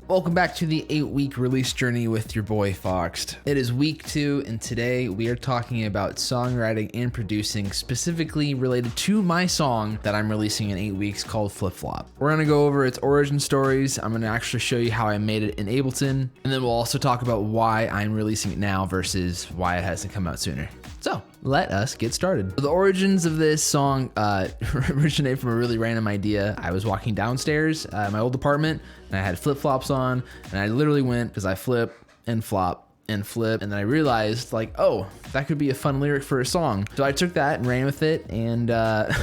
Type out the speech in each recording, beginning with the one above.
Welcome back to the 8-week release journey with your boy Foxed. It is week 2, and today we are talking about songwriting and producing specifically related to my song that I'm releasing in 8 weeks called Flip Flop. We're gonna go over its origin stories. I'm gonna actually show you how I made it in Ableton, and then we'll also talk about why I'm releasing it now versus why it hasn't come out sooner. So let us get started. The origins of this song originate from a really random idea. I was walking downstairs at my old apartment and I had flip flops on, and I literally went because I flip and flop and flip, and then I realized like, oh, that could be a fun lyric for a song. So I took that and ran with it, and I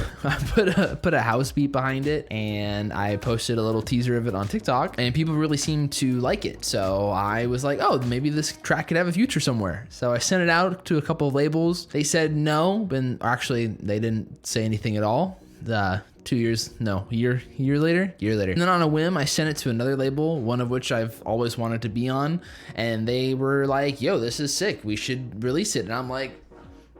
put a house beat behind it, and I posted a little teaser of it on TikTok, and people really seemed to like it. So I was like, oh, maybe this track could have a future somewhere. So I sent it out to a couple of labels. They said no, and actually they didn't say anything at all. A year later. And then on a whim, I sent it to another label, one of which I've always wanted to be on, and they were like, yo, this is sick, we should release it. And I'm like,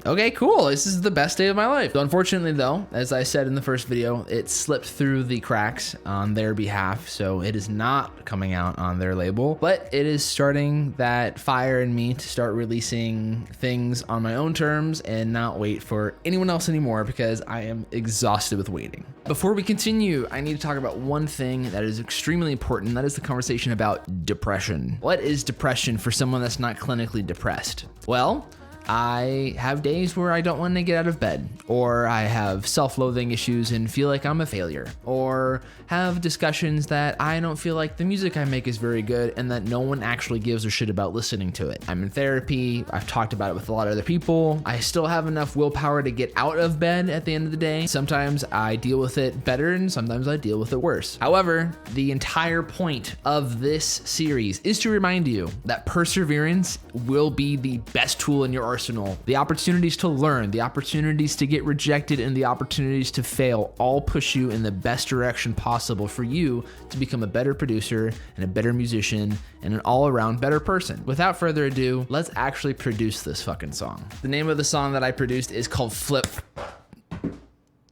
okay, cool, this is the best day of my life. So unfortunately though, as I said in the first video, it slipped through the cracks on their behalf, so it is not coming out on their label, but it is starting that fire in me to start releasing things on my own terms and not wait for anyone else anymore, because I am exhausted with waiting. Before we continue, I need to talk about one thing that is extremely important, and that is the conversation about depression. What is depression for someone that's not clinically depressed? Well, I have days where I don't want to get out of bed, or I have self-loathing issues and feel like I'm a failure, or have discussions that I don't feel like the music I make is very good and that no one actually gives a shit about listening to it. I'm in therapy, I've talked about it with a lot of other people. I still have enough willpower to get out of bed at the end of the day. Sometimes I deal with it better and sometimes I deal with it worse. However, the entire point of this series is to remind you that perseverance will be the best tool in your arsenal. The opportunities to learn, the opportunities to get rejected, and the opportunities to fail all push you in the best direction possible for you to become a better producer and a better musician and an all-around better person. Without further ado, let's actually produce this fucking song. The name of the song that I produced is called Flip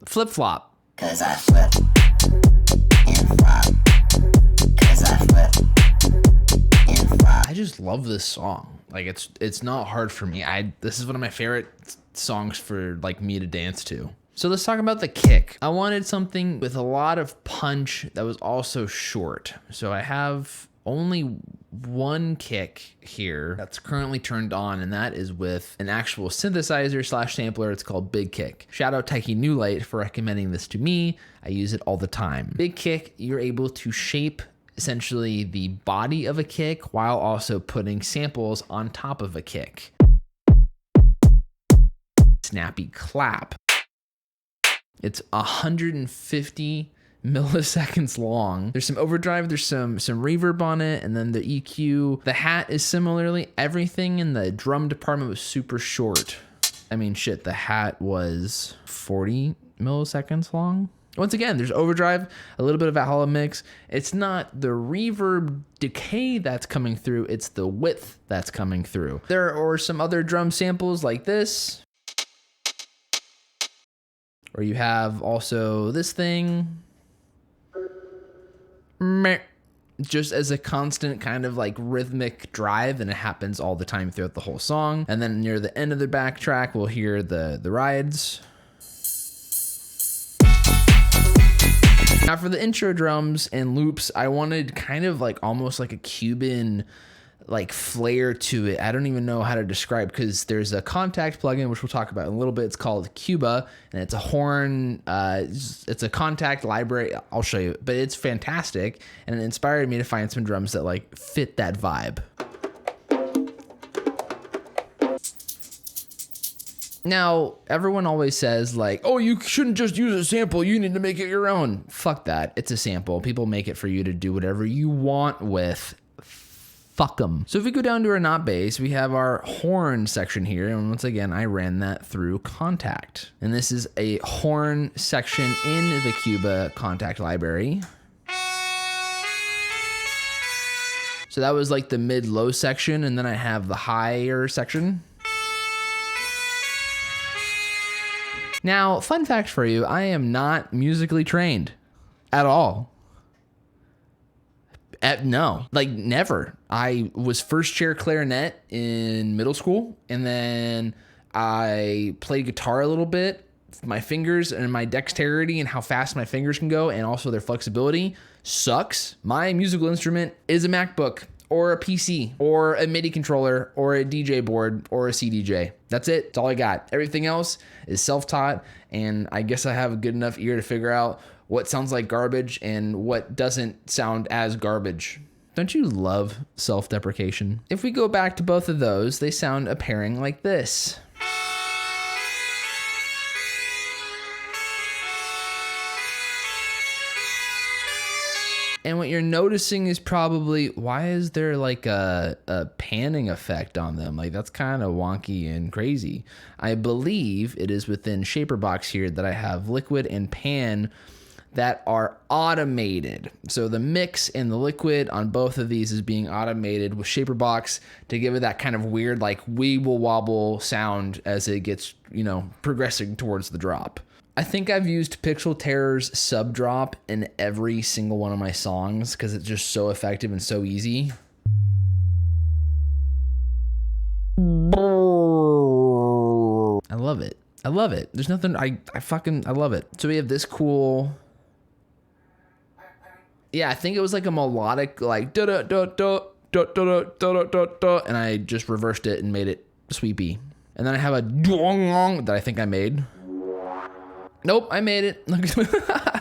Flop. Cause I flip and flop. Cause I flip and flop. I just love this song. Like it's not hard for me. This is one of my favorite songs for like me to dance to. So let's talk about the kick. I wanted something with a lot of punch that was also short. So I have only one kick here that's currently turned on, and that is with an actual synthesizer / sampler. It's called Big Kick. Shout out Taiki Newlight for recommending this to me. I use it all the time. Big Kick, you're able to shape essentially the body of a kick while also putting samples on top of a kick. Snappy clap. It's 150 milliseconds long. There's some overdrive, there's some reverb on it, and then the EQ. The hat is similarly, everything in the drum department was super short. I mean, shit, the hat was 40 milliseconds long. Once again, there's overdrive, a little bit of Valhalla mix. It's not the reverb decay that's coming through, it's the width that's coming through. There are some other drum samples like this, or you have also this thing, just as a constant kind of like rhythmic drive, and it happens all the time throughout the whole song. And then near the end of the backtrack, we'll hear the rides. Now for the intro drums and loops, I wanted kind of like almost like a Cuban like flair to it. I don't even know how to describe, because there's a Kontakt plugin, which we'll talk about in a little bit. It's called Cuba, and it's a horn. It's a Kontakt library. I'll show you, but it's fantastic, and it inspired me to find some drums that like fit that vibe. Now, everyone always says like, oh, you shouldn't just use a sample, you need to make it your own. Fuck that. It's a sample. People make it for you to do whatever you want with. fuck 'em. So if we go down to our not bass, we have our horn section here. And once again, I ran that through Kontakt. And this is a horn section in the Cuba Kontakt library. So that was like the mid-low section, and then I have the higher section. Now, fun fact for you, I am not musically trained at all. No, like never. I was first chair clarinet in middle school, and then I played guitar a little bit. My fingers and my dexterity and how fast my fingers can go, and also their flexibility sucks. My musical instrument is a MacBook or a PC or a MIDI controller or a DJ board or a CDJ. That's it. That's all I got. Everything else is self-taught, and I guess I have a good enough ear to figure out what sounds like garbage and what doesn't sound as garbage. Don't you love self-deprecation? If we go back to both of those, they sound a pairing like this. And what you're noticing is probably, why is there like a panning effect on them? Like, that's kind of wonky and crazy. I believe it is within Shaperbox here that I have liquid and pan that are automated. So the mix and the liquid on both of these is being automated with Shaperbox to give it that kind of weird, like, weeble wobble sound as it gets, progressing towards the drop. I think I've used Pixel Terror's sub drop in every single one of my songs because it's just so effective and so easy. I love it. I love it. There's nothing, I love it. So we have this cool, I think it was like a melodic, like, da da da da da da da da da, and I just reversed it and made it sweepy. And then I have a dong that I think I made. Nope, I made it.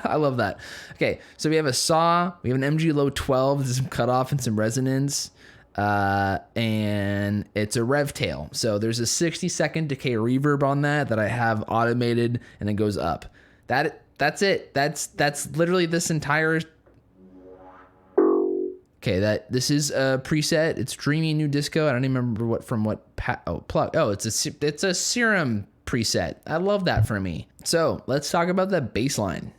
I love that. Okay, so we have a saw, we have an MG Low 12, there's some cutoff and some resonance, and it's a rev tail. So there's a 60-second decay reverb on that I have automated, and it goes up. That's it. That's literally this entire. Okay, this is a preset. It's Dreamy New Disco. I don't even remember plug. Oh, it's a Serum preset. I love that for me. So let's talk about that bass line.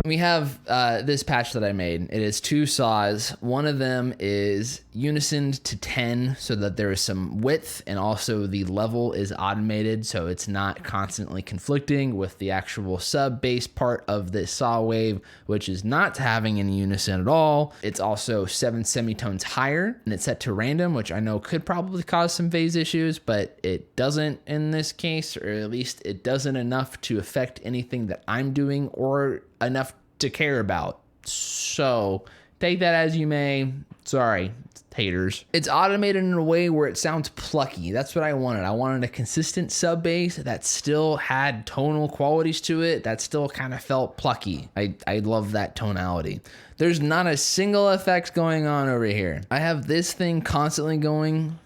We have this patch that I made. It is two saws. One of them is unisoned to 10 so that there is some width, and also the level is automated so it's not constantly conflicting with the actual sub bass part of this saw wave, which is not having any unison at all. It's also 7 semitones higher, and it's set to random, which I know could probably cause some phase issues, but it doesn't in this case, or at least it doesn't enough to affect anything that I'm doing or enough to care about. So take that as you may. Sorry, haters. It's automated in a way where it sounds plucky. That's what I wanted. I wanted a consistent sub bass that still had tonal qualities to it, that still kind of felt plucky. I love that tonality. There's not a single effect going on over here. I have this thing constantly going.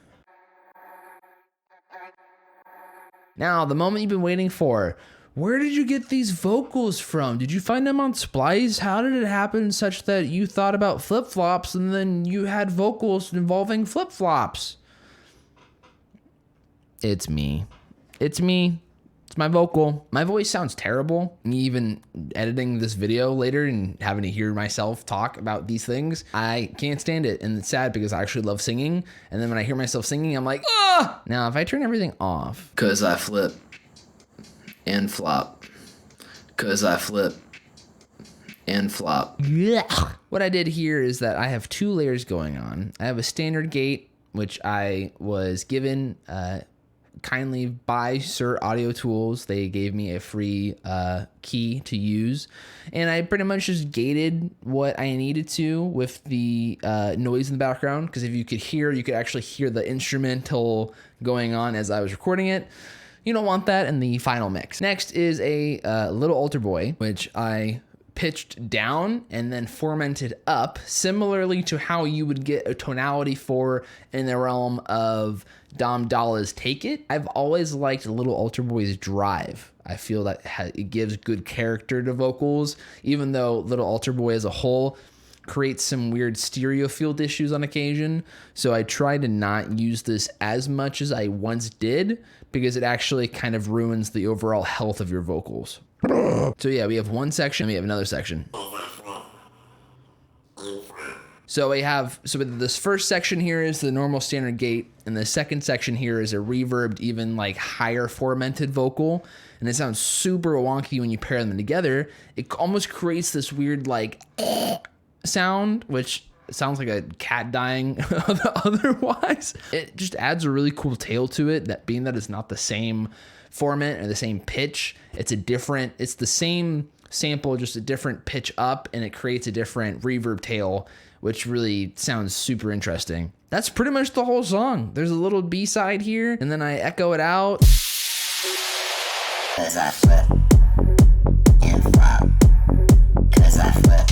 Now, the moment you've been waiting for. Where did you get these vocals from? Did you find them on Splice? How did it happen such that you thought about flip-flops and then you had vocals involving flip-flops? It's me. It's me. It's my vocal. My voice sounds terrible. Me even editing this video later and having to hear myself talk about these things, I can't stand it. And it's sad because I actually love singing. And then when I hear myself singing, I'm like, ah! Now, if I turn everything off, because I flip and flop, because I flip and flop. Yeah. What I did here is that I have two layers going on. I have a standard gate, which I was given kindly by Sir Audio Tools. They gave me a free key to use, and I pretty much just gated what I needed to with the noise in the background, because if you could actually hear the instrumental going on as I was recording it. You don't want that in the final mix. Next is a Little Altar Boy, which I pitched down and then formatted up, similarly to how you would get a tonality for in the realm of Dom Dolla's Take It. I've always liked Little Alter Boy's Drive. I feel that it gives good character to vocals, even though Little Alter Boy as a whole creates some weird stereo field issues on occasion. So I try to not use this as much as I once did, because it actually kind of ruins the overall health of your vocals. So yeah, we have one section, we have another section. So this first section here is the normal standard gate, and the second section here is a reverbed, even like higher formatted vocal, and it sounds super wonky when you pair them together. It almost creates this weird like sound, which sounds like a cat dying otherwise. It just adds a really cool tail to it, that being that it's not the same format or the same pitch, it's the same sample, just a different pitch up, and it creates a different reverb tail, which really sounds super interesting. That's pretty much the whole song. There's a little B-side here, and then I echo it out. Cause I flip and flop. Cause I flip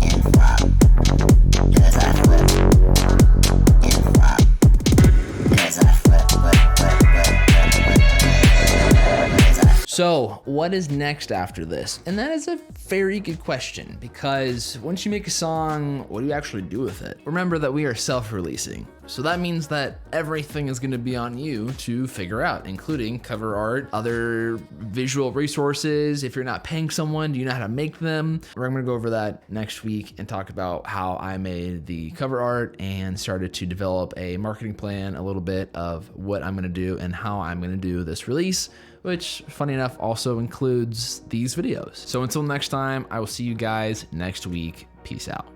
and flop. Cause I flip and flop. Cause I flip. So what is next after this? And that is a very good question, because once you make a song, what do you actually do with it? Remember that we are self-releasing. So that means that everything is going to be on you to figure out, including cover art, other visual resources. If you're not paying someone, do you know how to make them? We're going to go over that next week and talk about how I made the cover art and started to develop a marketing plan, a little bit of what I'm going to do and how I'm going to do this release, which, funny enough, also includes these videos. So until next time, I will see you guys next week. Peace out.